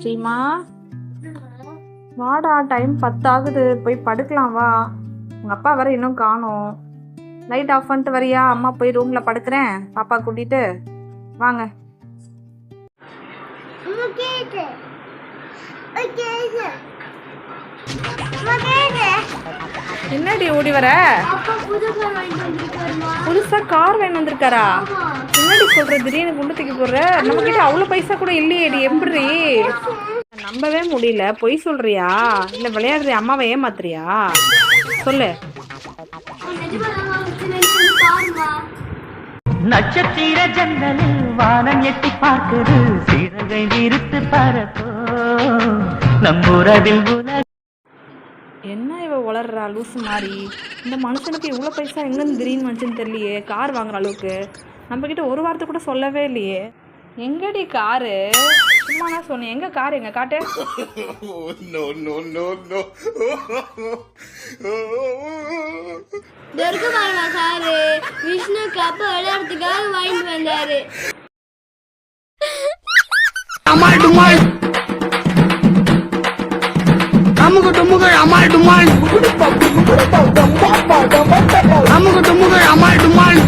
ஸ்ரீமா வாடா, டைம் 10 ஆகுது, போய் படுக்கலாம் வா. உங்க அப்பா வர இன்னும் காணோம். லைட் ஆஃப் பண்ணிட்டு வரியா? அம்மா போய் ரூம்ல படுக்கிறேன், பாப்பா கூட்டிட்டு வாங்க. என்னடி ஓடி வர? புதுசா கார் வேணும் வந்திருக்காரா? என்னடி சொல்ற, திடீர்னு குண்டு தூக்கி போடுற? நம்ம கிட்ட அவ்வளவு பைசா கூட இல்லையேடி, எப்படி நம்பவே முடியல? பொய் சொல்றியா இல்ல விளையாடுறியா? அம்மாவை ஏமாத்துறியா? சொல்லு. நட்சத்திர ஜன்னலில் வானம் எட்டி பார்க்குது, சிறகை விரித்து பறப்போ நம்முறவில் உலக. என்ன இவ வளர்றா லூசு மாதிரி? இந்த மனுஷனுக்கு இவ்வளோ பைசா எங்கேருந்து திடீர்னு வந்துச்சுன்னு தெரியலையே. கார் வாங்குற அளவுக்கு நம்ம கிட்ட ஒரு வாரத்தை கூட சொல்லவே இல்லையே. எங்கடி காரு? சும்மா நான் சொன்னேன். எங்க கார்? எங்க காட்டு. காரு விஷ்ணு கப்ப விளையாடுறதுக்காக வாங்கிட்டு வந்தாரு. அமுகு டுமுகு அமால் டுமால், அமுகு டுமுகு அமால் டுமால்.